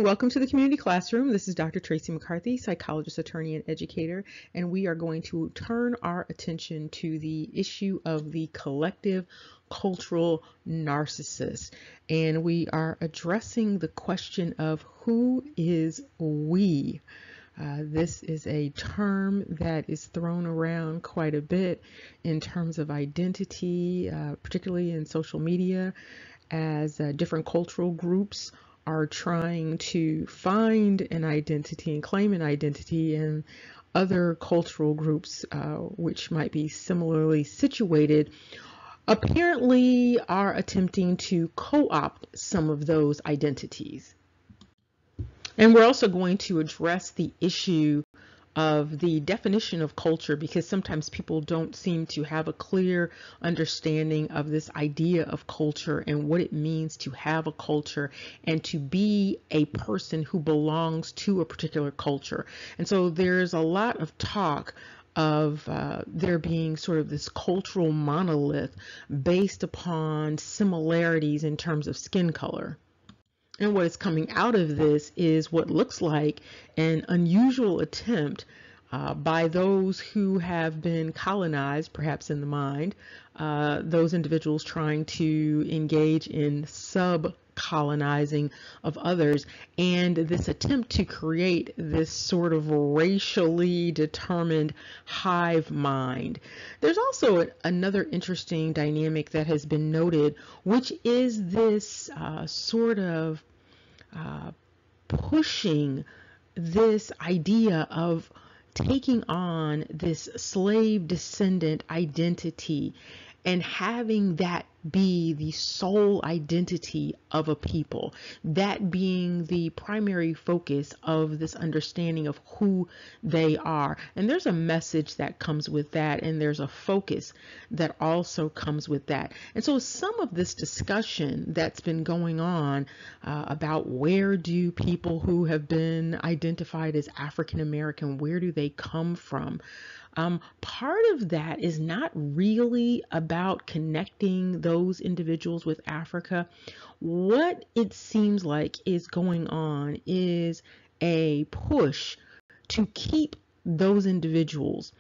welcome to the community classroom. This is Dr. Tracey McCarthy, psychologist, attorney, and educator, and we are going to turn our attention to the issue of the collective cultural narcissist. And we are addressing the question of who is we. This is a term that is thrown around quite a bit in terms of identity, particularly in social media, as different cultural groups are trying to find an identity and claim an identity, and other cultural groups which might be similarly situated apparently are attempting to co-opt some of those identities. And we're also going to address the issue of the definition of culture, because sometimes people don't seem to have a clear understanding of this idea of culture and what it means to have a culture and to be a person who belongs to a particular culture. And so there's a lot of talk of there being sort of this cultural monolith based upon similarities in terms of skin color. And what is coming out of this is what looks like an unusual attempt by those who have been colonized, perhaps in the mind, those individuals trying to engage in sub-colonizing of others, and this attempt to create this sort of racially determined hive mind. There's also another interesting dynamic that has been noted, which is this sort of pushing this idea of taking on this slave descendant identity and having that be the sole identity of a people, that being the primary focus of this understanding of who they are. And there's a message that comes with that, and there's a focus that also comes with that. And so some of this discussion that's been going on about where do people who have been identified as African American, where do they come from? Part of that is not really about connecting those individuals with Africa. What it seems like is going on is a push to keep those individuals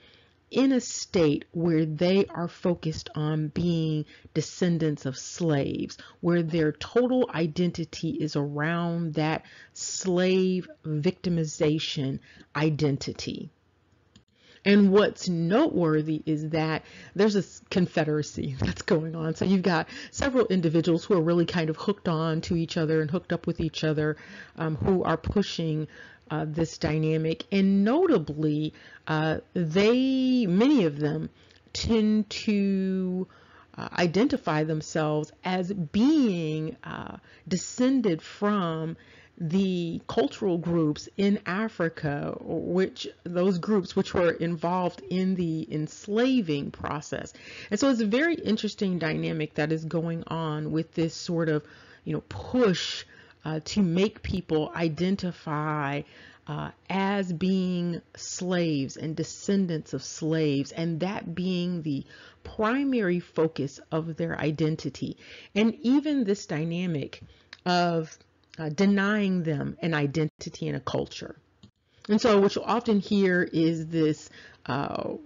in a state where they are focused on being descendants of slaves, where their total identity is around that slave victimization identity. And what's noteworthy is that there's a confederacy that's going on. So you've got several individuals who are really kind of hooked on to each other and hooked up with each other, who are pushing this dynamic. And notably, many of them tend to identify themselves as being descended from the cultural groups in Africa, those groups which were involved in the enslaving process. And so it's a very interesting dynamic that is going on with this sort of, push to make people identify as being slaves and descendants of slaves, and that being the primary focus of their identity. And even this dynamic of denying them an identity and a culture. And so what you'll often hear is this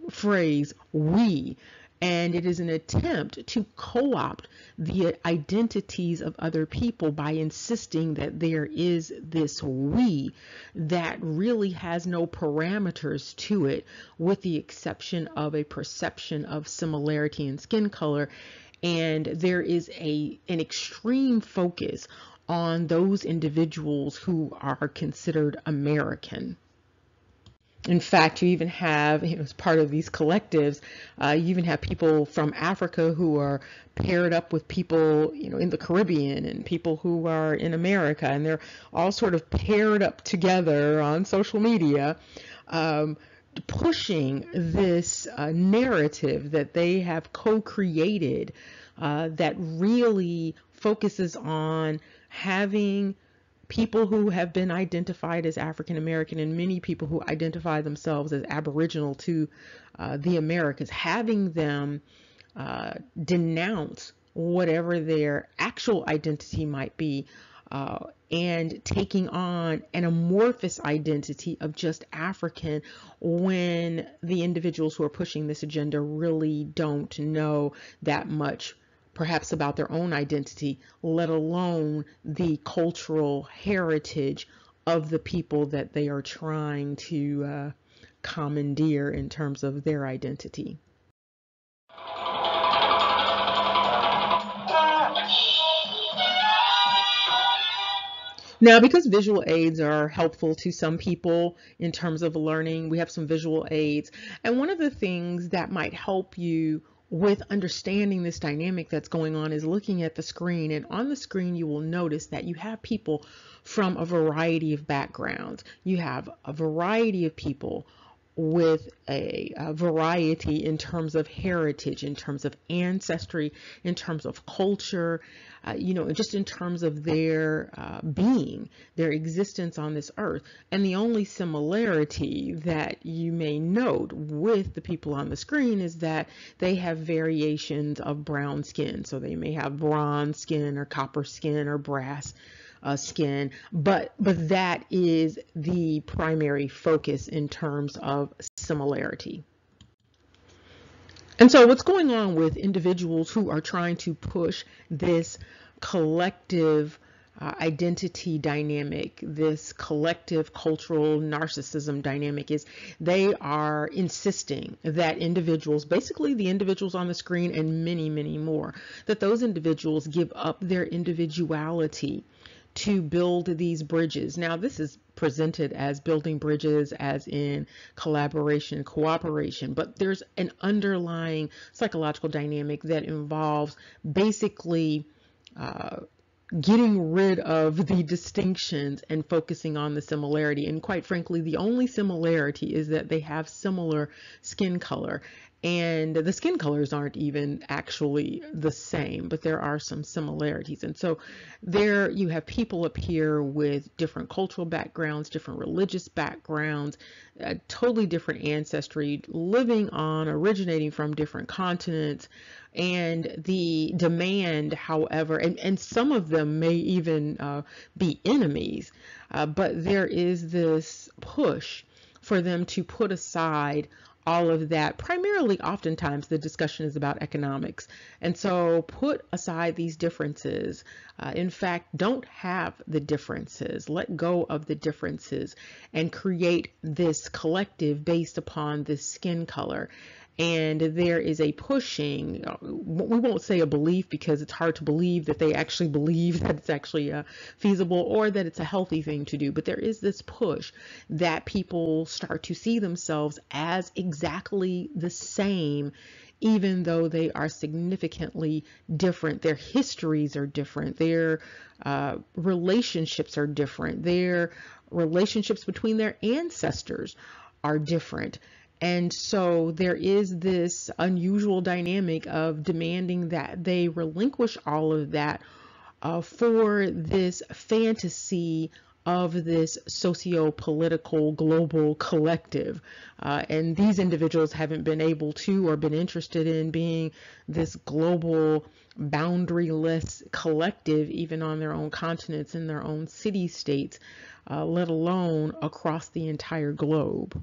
phrase, we, and it is an attempt to co-opt the identities of other people by insisting that there is this we that really has no parameters to it, with the exception of a perception of similarity in skin color. And there is an extreme focus on those individuals who are considered American. In fact, you even have, as part of these collectives, you even have people from Africa who are paired up with people, in the Caribbean, and people who are in America, and they're all sort of paired up together on social media, pushing this narrative that they have co-created that really focuses on having people who have been identified as African American, and many people who identify themselves as Aboriginal to the Americas, having them denounce whatever their actual identity might be and taking on an amorphous identity of just African, when the individuals who are pushing this agenda really don't know that much perhaps about their own identity, let alone the cultural heritage of the people that they are trying to commandeer in terms of their identity. Now, because visual aids are helpful to some people in terms of learning, we have some visual aids. And one of the things that might help you with understanding this dynamic that's going on is looking at the screen. And on the screen, you will notice that you have people from a variety of backgrounds. You have a variety of people with a variety in terms of heritage, in terms of ancestry, in terms of culture, just in terms of their being, their existence on this earth. And the only similarity that you may note with the people on the screen is that they have variations of brown skin. So they may have bronze skin or copper skin or brass skin, but that is the primary focus in terms of similarity. And so what's going on with individuals who are trying to push this collective identity dynamic, this collective cultural narcissism dynamic, is they are insisting that individuals, basically the individuals on the screen and many, many more, that those individuals give up their individuality to build these bridges. Now, this is presented as building bridges, as in collaboration, cooperation, but there's an underlying psychological dynamic that involves basically getting rid of the distinctions and focusing on the similarity. And quite frankly, the only similarity is that they have similar skin color. And the skin colors aren't even actually the same, but there are some similarities. And so there you have people up here with different cultural backgrounds, different religious backgrounds, totally different ancestry, originating from different continents. And the demand, however, and some of them may even be enemies, but there is this push for them to put aside all of that. Primarily, oftentimes, the discussion is about economics. And so put aside these differences. In fact, don't have the differences. Let go of the differences and create this collective based upon this skin color. And there is a pushing, we won't say a belief because it's hard to believe that they actually believe that it's actually feasible or that it's a healthy thing to do. But there is this push that people start to see themselves as exactly the same, even though they are significantly different. Their histories are different. Their relationships are different. Their relationships between their ancestors are different. And so there is this unusual dynamic of demanding that they relinquish all of that for this fantasy of this socio-political global collective. And these individuals haven't been able to or been interested in being this global boundaryless collective, even on their own continents, in their own city-states, let alone across the entire globe.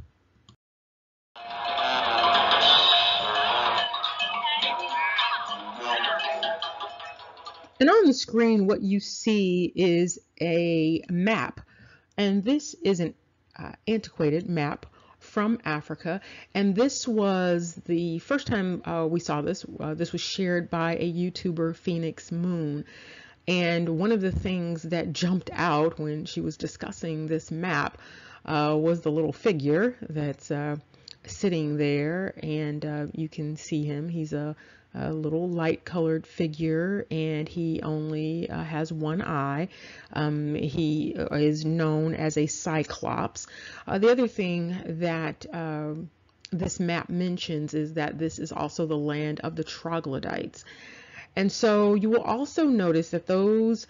And on the screen, what you see is a map. And this is an antiquated map from Africa. And this was the first time we saw this. This was shared by a YouTuber, Phoenix Moon. And one of the things that jumped out when she was discussing this map was the little figure that's sitting there. And you can see him. He's a little light colored figure, and he only has one eye. He is known as a cyclops. The other thing that this map mentions is that this is also the land of the troglodytes. And so you will also notice that those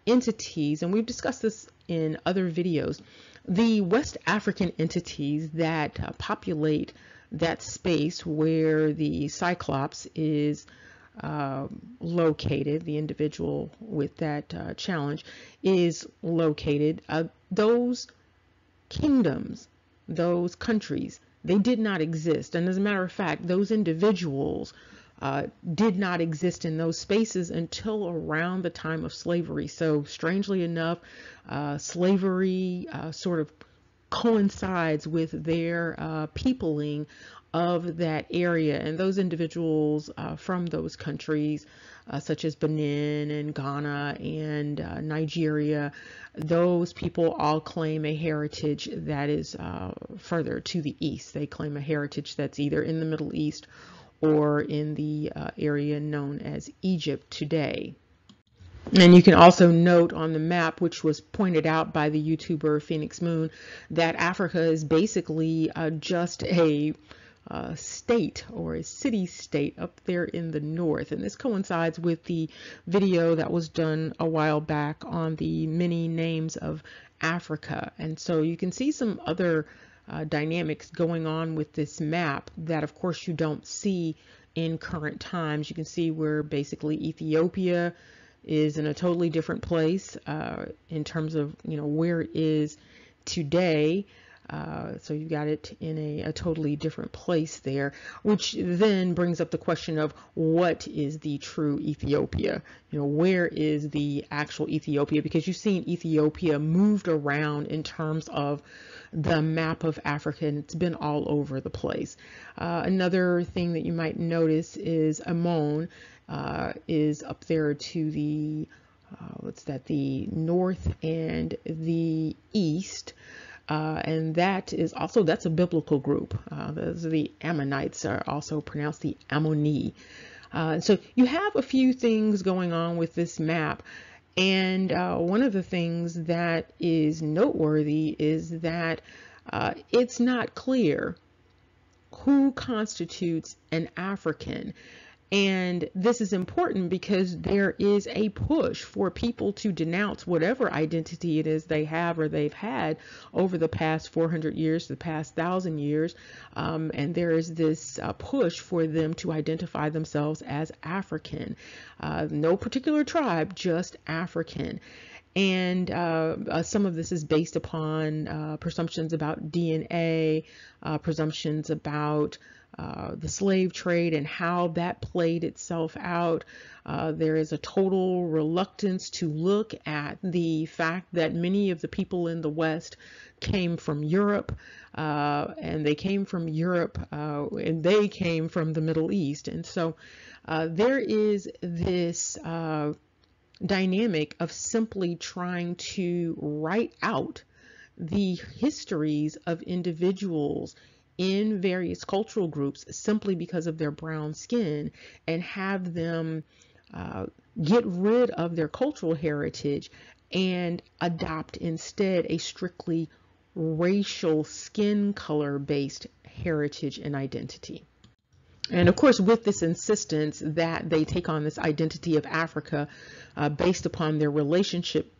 entities, and we've discussed this in other videos, the West African entities that populate that space where the Cyclops is located, the individual with that challenge is located, those kingdoms, those countries, they did not exist. And as a matter of fact, those individuals did not exist in those spaces until around the time of slavery. So strangely enough, slavery sort of coincides with their peopling of that area, and those individuals from those countries such as Benin and Ghana and Nigeria, those people all claim a heritage that is further to the east. They claim a heritage that's either in the Middle East or in the area known as Egypt today. And you can also note on the map, which was pointed out by the YouTuber Phoenix Moon, that Africa is basically just a state or a city-state up there in the north. And this coincides with the video that was done a while back on the many names of Africa. And so you can see some other dynamics going on with this map that of course you don't see in current times. You can see where basically Ethiopia is in a totally different place in terms of, where it is today. So you've got it in a totally different place there, which then brings up the question of what is the true Ethiopia? Where is the actual Ethiopia? Because you've seen Ethiopia moved around in terms of the map of Africa, and it's been all over the place. Another thing that you might notice is Ammon is up there to the, the north and the east. And that is also, that's a biblical group. Those are the Ammonites, are also pronounced the Ammoni. So you have a few things going on with this map. And one of the things that is noteworthy is that it's not clear who constitutes an African. And this is important because there is a push for people to denounce whatever identity it is they have or they've had over the past 400 years, the past 1,000 years. And there is this push for them to identify themselves as African. No particular tribe, just African. And some of this is based upon presumptions about DNA, presumptions about the slave trade and how that played itself out. There is a total reluctance to look at the fact that many of the people in the West came from Europe, and they came from Europe, and they came from the Middle East. And so there is this dynamic of simply trying to write out the histories of individuals in various cultural groups simply because of their brown skin, and have them get rid of their cultural heritage and adopt instead a strictly racial skin color based heritage and identity. And of course, with this insistence that they take on this identity of Africa based upon their relationship,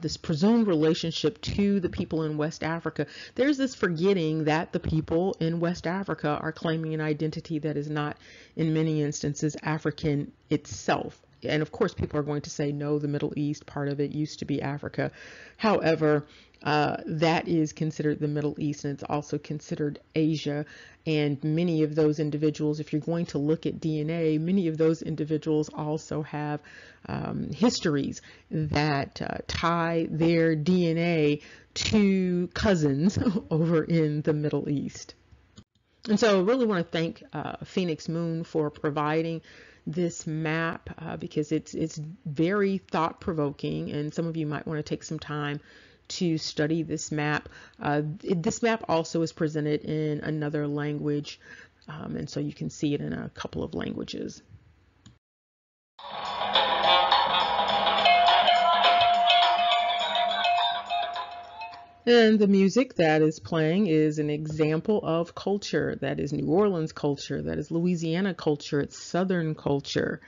this presumed relationship to the people in West Africa, there's this forgetting that the people in West Africa are claiming an identity that is not, in many instances, African itself. And of course, people are going to say, no, the Middle East, part of it used to be Africa. However, that is considered the Middle East, and it's also considered Asia. And many of those individuals, if you're going to look at DNA, many of those individuals also have histories that tie their DNA to cousins over in the Middle East. And so I really want to thank Phoenix Moon for providing this map because it's very thought-provoking, and some of you might want to take some time to study this map. This map also is presented in another language, and so you can see it in a couple of languages. And the music that is playing is an example of culture. That is New Orleans culture, that is Louisiana culture, it's Southern culture.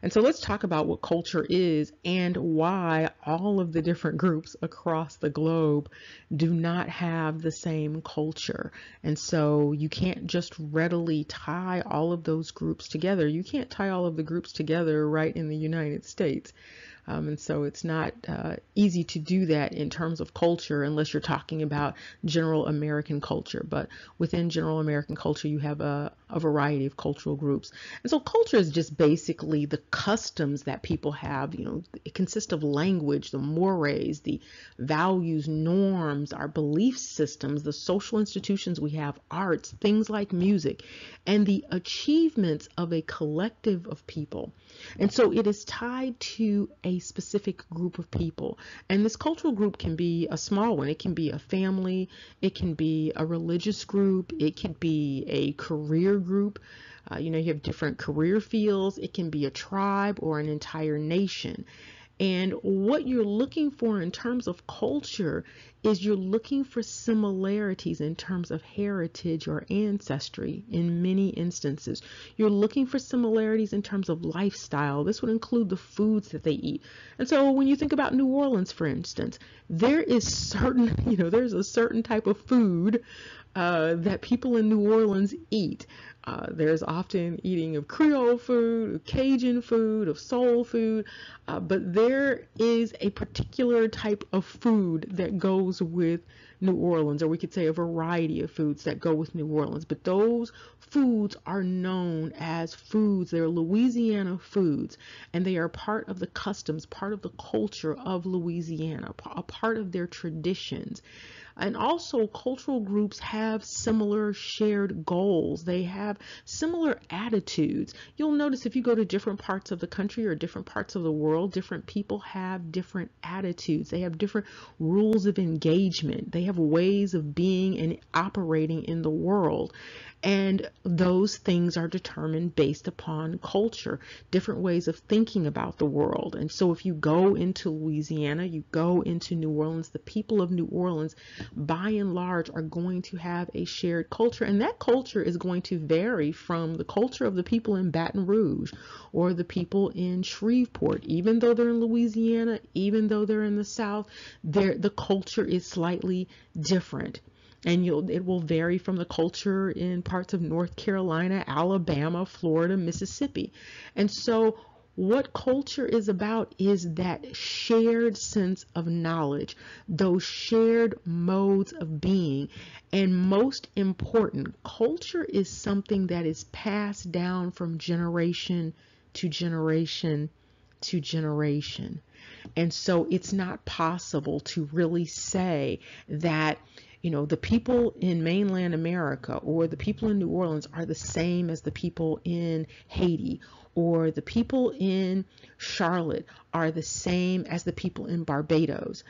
And so let's talk about what culture is and why all of the different groups across the globe do not have the same culture. And so you can't just readily tie all of those groups together. You can't tie all of the groups together right in the United States. And so it's not easy to do that in terms of culture unless you're talking about general American culture. But within general American culture, you have a variety of cultural groups. And so culture is just basically the customs that people have. It consists of language, the mores, the values, norms, our belief systems, the social institutions we have, arts, things like music, and the achievements of a collective of people. And so it is tied to a specific group of people. And this cultural group can be a small one. It can be a family. It can be a religious group. It could be a career group. You have different career fields. It can be a tribe or an entire nation. And what you're looking for in terms of culture is you're looking for similarities in terms of heritage or ancestry in many instances. You're looking for similarities in terms of lifestyle. This would include the foods that they eat. And so when you think about New Orleans, for instance, there's a certain type of food that people in New Orleans eat. There's often eating of Creole food, of Cajun food, of soul food, but there is a particular type of food that goes with New Orleans, or we could say a variety of foods that go with New Orleans. But those foods are known as foods. They're Louisiana foods, and they are part of the customs, part of the culture of Louisiana, a part of their traditions. And also, cultural groups have similar shared goals. They have similar attitudes. You'll notice if you go to different parts of the country or different parts of the world, different people have different attitudes. They have different rules of engagement. They have ways of being and operating in the world. And those things are determined based upon culture, different ways of thinking about the world. And so if you go into Louisiana, you go into New Orleans, the people of New Orleans, by and large, are going to have a shared culture. And that culture is going to vary from the culture of the people in Baton Rouge or the people in Shreveport. Even though they're in Louisiana, even though they're in the South, the culture is slightly different. And it will vary from the culture in parts of North Carolina, Alabama, Florida, Mississippi. And so what culture is about is that shared sense of knowledge, those shared modes of being. And most important, culture is something that is passed down from generation to generation to generation. And so it's not possible to really say that the people in mainland America or the people in New Orleans are the same as the people in Haiti, or the people in Charlotte are the same as the people in Barbados,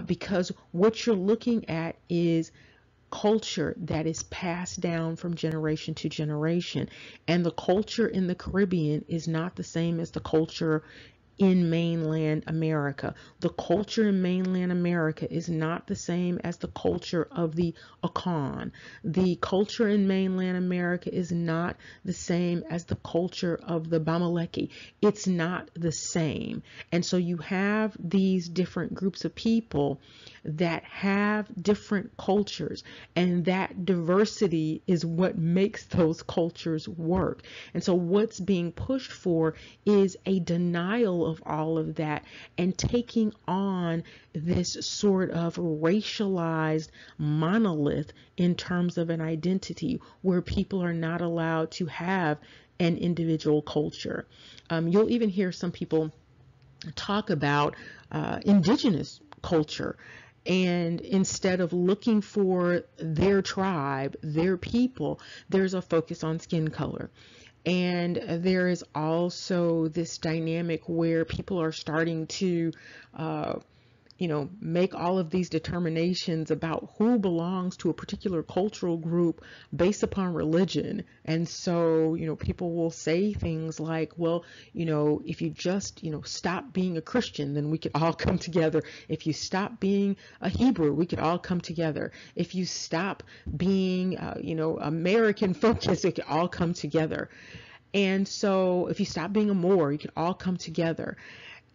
because what you're looking at is culture that is passed down from generation to generation. And the culture in the Caribbean is not the same as the culture in mainland America. The culture in mainland America is not the same as the culture of the Akan. The culture in mainland America is not the same as the culture of the Bamileke. It's not the same. And so you have these different groups of people that have different cultures, and that diversity is what makes those cultures work. And so what's being pushed for is a denial of all of that and taking on this sort of racialized monolith in terms of an identity where people are not allowed to have an individual culture. You'll even hear some people talk about indigenous culture. And instead of looking for their tribe, their people, there's a focus on skin color. And there is also this dynamic where people are starting to make all of these determinations about who belongs to a particular cultural group based upon religion. And so, people will say things like, well, if you just, stop being a Christian, then we could all come together. If you stop being a Hebrew, we could all come together. If you stop being, American focused, we could all come together. And so if you stop being a more, you can all come together.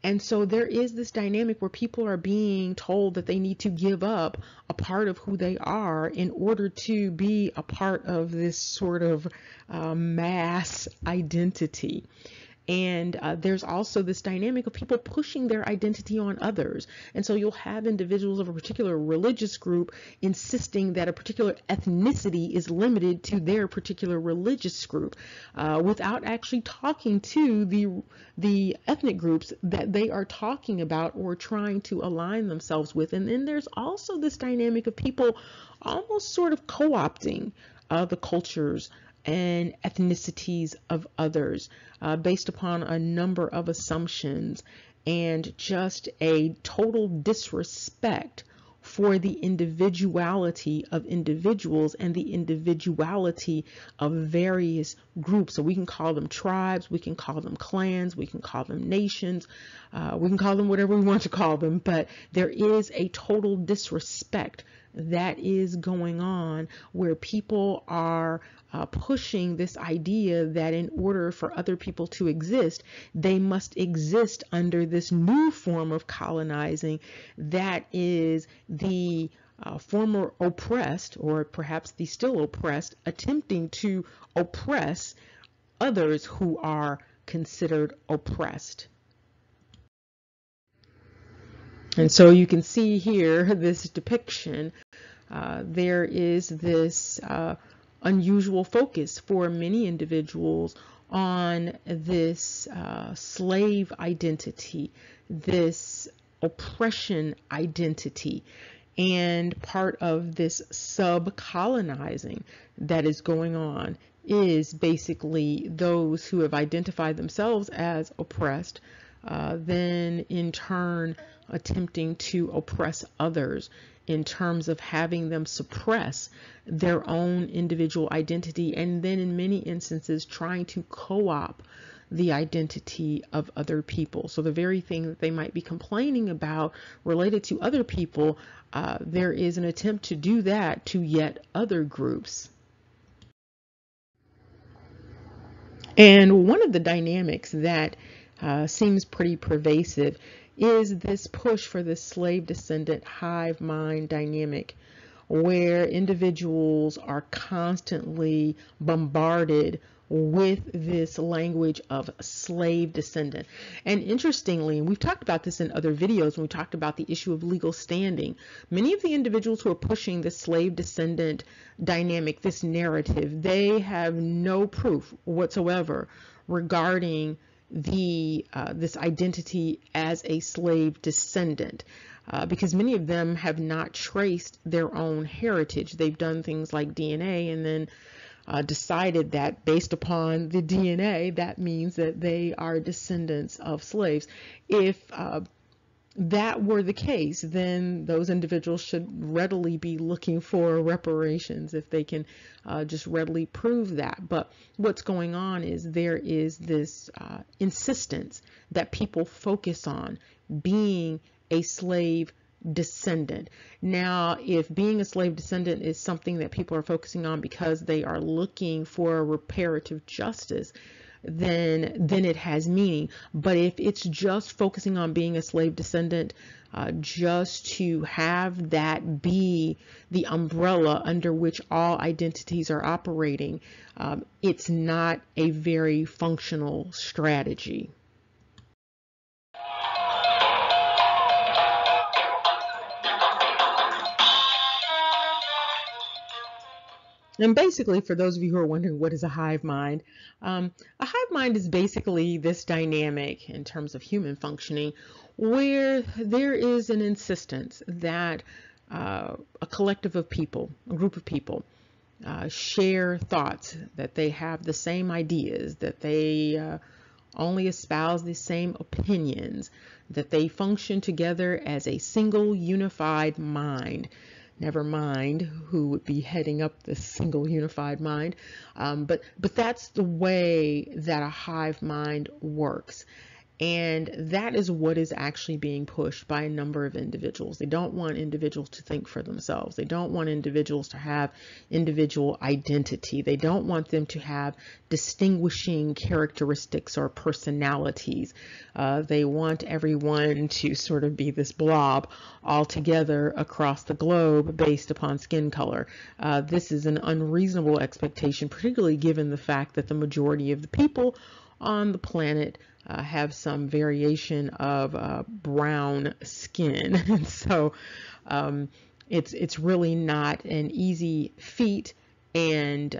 And so there is this dynamic where people are being told that they need to give up a part of who they are in order to be a part of this sort of mass identity. And there's also this dynamic of people pushing their identity on others. And so you'll have individuals of a particular religious group insisting that a particular ethnicity is limited to their particular religious group without actually talking to the ethnic groups that they are talking about or trying to align themselves with. And then there's also this dynamic of people almost sort of co-opting the cultures and ethnicities of others based upon a number of assumptions and just a total disrespect for the individuality of individuals and the individuality of various groups. So we can call them tribes, we can call them clans, we can call them nations, we can call them whatever we want to call them, but there is a total disrespect that is going on where people are pushing this idea that in order for other people to exist, they must exist under this new form of colonizing that is the former oppressed, or perhaps the still oppressed, attempting to oppress others who are considered oppressed. And so you can see here this depiction. There is this unusual focus for many individuals on this slave identity, this oppression identity, and part of this sub-colonizing that is going on is basically those who have identified themselves as oppressed, then in turn attempting to oppress others in terms of having them suppress their own individual identity, and then in many instances trying to co-opt the identity of other people. So the very thing that they might be complaining about related to other people, there is an attempt to do that to yet other groups. And one of the dynamics that seems pretty pervasive is this push for this slave descendant hive mind dynamic, where individuals are constantly bombarded with this language of slave descendant. And interestingly, and we've talked about this in other videos when we talked about the issue of legal standing, many of the individuals who are pushing the slave descendant dynamic, this narrative, they have no proof whatsoever regarding this identity as a slave descendant, because many of them have not traced their own heritage. They've done things like DNA and then decided that based upon the DNA, that means that they are descendants of slaves. If that were the case, then those individuals should readily be looking for reparations if they can just readily prove that. But what's going on is there is this insistence that people focus on being a slave descendant. Now, if being a slave descendant is something that people are focusing on because they are looking for reparative justice, then it has meaning. But if it's just focusing on being a slave descendant just to have that be the umbrella under which all identities are operating, it's not a very functional strategy. And basically, for those of you who are wondering what is a hive mind, a hive mind is basically this dynamic in terms of human functioning where there is an insistence that a collective of people, a group of people, share thoughts, that they have the same ideas, that they only espouse the same opinions, that they function together as a single unified mind. Never mind who would be heading up this single unified mind, but that's the way that a hive mind works. And that is what is actually being pushed by a number of individuals. They don't want individuals to think for themselves. They don't want individuals to have individual identity. They don't want them to have distinguishing characteristics or personalities. They want everyone to sort of be this blob all together across the globe based upon skin color. This is an unreasonable expectation, particularly given the fact that the majority of the people on the planet have some variation of brown skin. And so it's really not an easy feat. And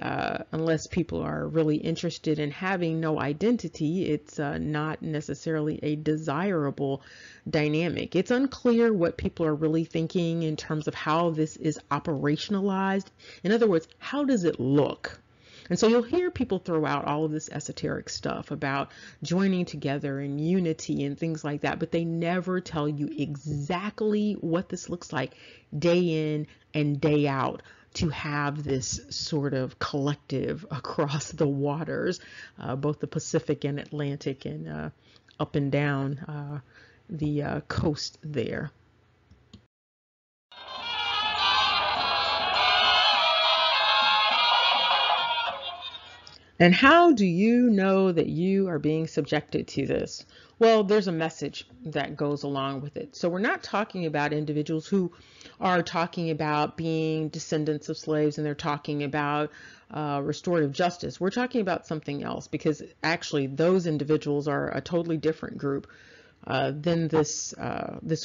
unless people are really interested in having no identity, it's not necessarily a desirable dynamic. It's unclear what people are really thinking in terms of how this is operationalized. In other words, how does it look? And so you'll hear people throw out all of this esoteric stuff about joining together and unity and things like that, but they never tell you exactly what this looks like day in and day out to have this sort of collective across the waters, both the Pacific and Atlantic and up and down the coast there. And how do you know that you are being subjected to this? Well, there's a message that goes along with it. So we're not talking about individuals who are talking about being descendants of slaves and they're talking about restorative justice. We're talking about something else, because actually those individuals are a totally different group than this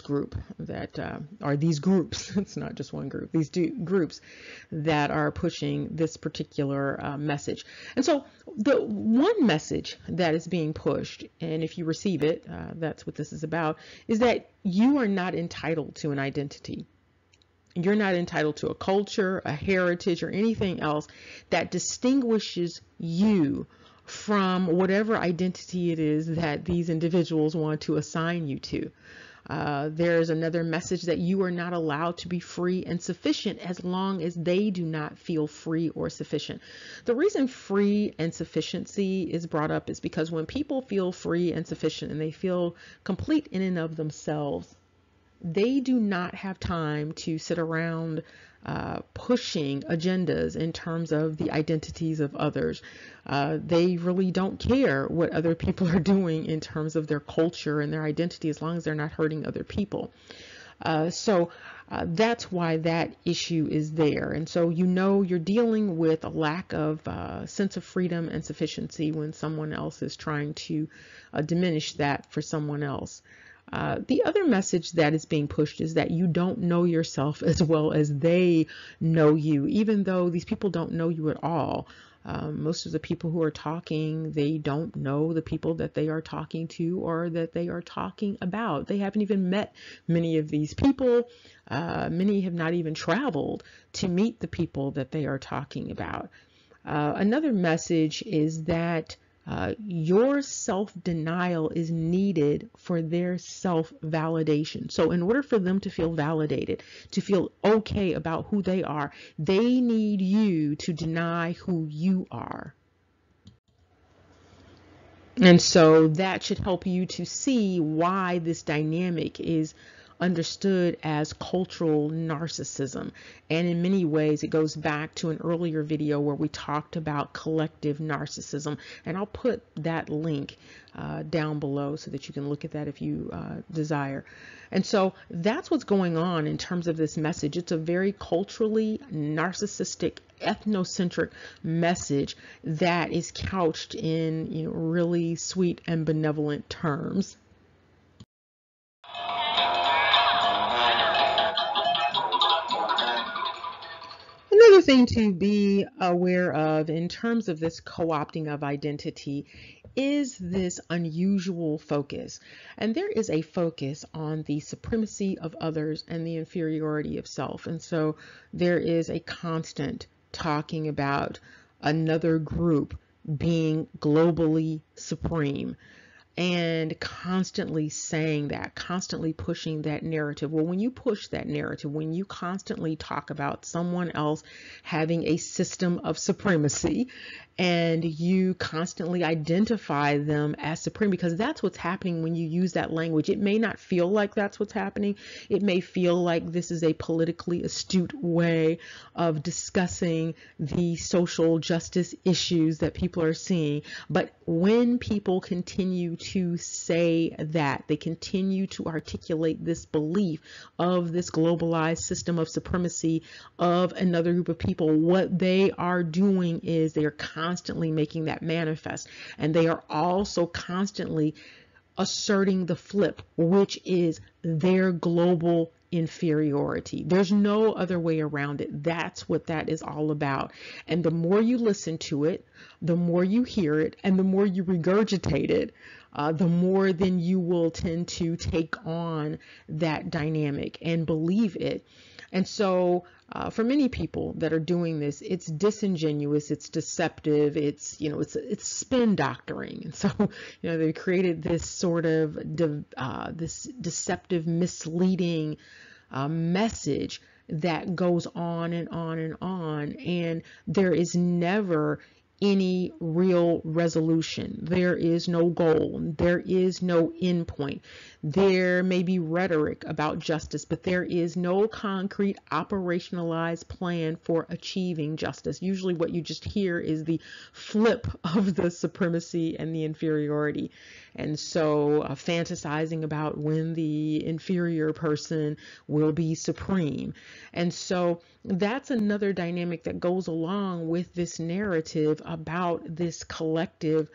group that are these groups. It's not just one group. These groups that are pushing this particular message. And so the one message that is being pushed, and if you receive it, that's what this is about, is that you are not entitled to an identity. You're not entitled to a culture, a heritage, or anything else that distinguishes you from whatever identity it is that these individuals want to assign you to. There's another message that you are not allowed to be free and sufficient as long as they do not feel free or sufficient. The reason free and sufficiency is brought up is because when people feel free and sufficient and they feel complete in and of themselves, they do not have time to sit around pushing agendas in terms of the identities of others. They really don't care what other people are doing in terms of their culture and their identity, as long as they're not hurting other people. So that's why that issue is there. And so you know you're dealing with a lack of sense of freedom and sufficiency when someone else is trying to diminish that for someone else. The other message that is being pushed is that you don't know yourself as well as they know you, even though these people don't know you at all. Most of the people who are talking, they don't know the people that they are talking to or that they are talking about. They haven't even met many of these people. Many have not even traveled to meet the people that they are talking about. Another message is that your self-denial is needed for their self-validation. So in order for them to feel validated, to feel okay about who they are, they need you to deny who you are. And so that should help you to see why this dynamic is understood as cultural narcissism. And in many ways, it goes back to an earlier video where we talked about collective narcissism. And I'll put that link down below so that you can look at that if you desire. And so that's what's going on in terms of this message. It's a very culturally narcissistic, ethnocentric message that is couched in, really sweet and benevolent terms. Another thing to be aware of in terms of this co-opting of identity is this unusual focus. And there is a focus on the supremacy of others and the inferiority of self. And so there is a constant talking about another group being globally supreme. and constantly saying that, constantly pushing that narrative. Well, when you push that narrative, when you constantly talk about someone else having a system of supremacy, and you constantly identify them as supreme, because that's what's happening when you use that language. It may not feel like that's what's happening. It may feel like this is a politically astute way of discussing the social justice issues that people are seeing. But when people continue to say that, they continue to articulate this belief of this globalized system of supremacy of another group of people, what they are doing is they are constantly making that manifest. And they are also constantly asserting the flip, which is their global inferiority. There's no other way around it. That's what that is all about. And the more you listen to it, the more you hear it, and the more you regurgitate it, the more then you will tend to take on that dynamic and believe it. And so for many people that are doing this, it's disingenuous, it's deceptive, it's spin doctoring. And so, they created this sort of this deceptive, misleading message that goes on and on and on. And there is never any real resolution. There is no goal. There is no endpoint. There may be rhetoric about justice, but there is no concrete operationalized plan for achieving justice. Usually what you just hear is the flip of the supremacy and the inferiority. And so fantasizing about when the inferior person will be supreme. And so that's another dynamic that goes along with this narrative about this collective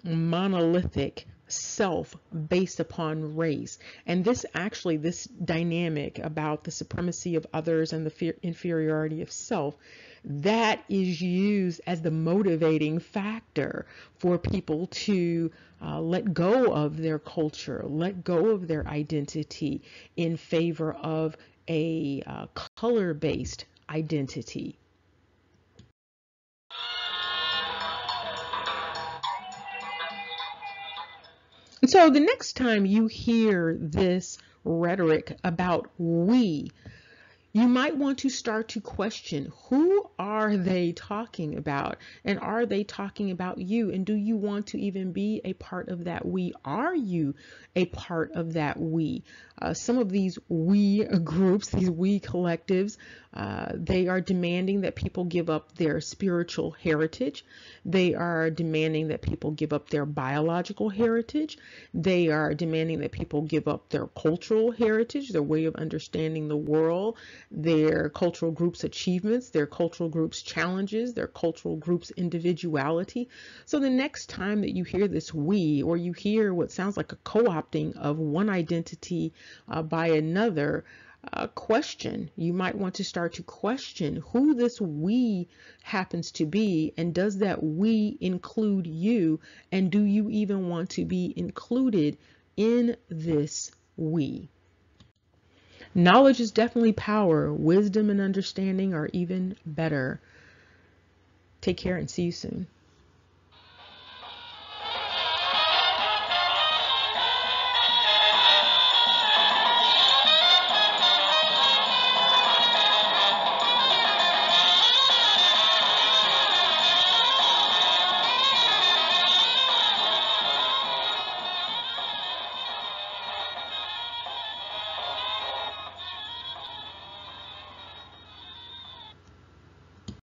monolithic self based upon race. And this dynamic about the supremacy of others and the inferiority of self, that is used as the motivating factor for people to let go of their culture, let go of their identity in favor of a color-based identity. And so the next time you hear this rhetoric about we, you might want to start to question, who are they talking about? And are they talking about you? And do you want to even be a part of that we? Are you a part of that we? Some of these we groups, these we collectives, they are demanding that people give up their spiritual heritage. They are demanding that people give up their biological heritage. They are demanding that people give up their cultural heritage, their way of understanding the world, their cultural group's achievements, their cultural group's challenges, their cultural group's individuality. So the next time that you hear this we, or you hear what sounds like a co-opting of one identity by another, question. You might want to start to question who this we happens to be, and does that we include you, and do you even want to be included in this we? Knowledge is definitely power. Wisdom and understanding are even better. Take care and see you soon.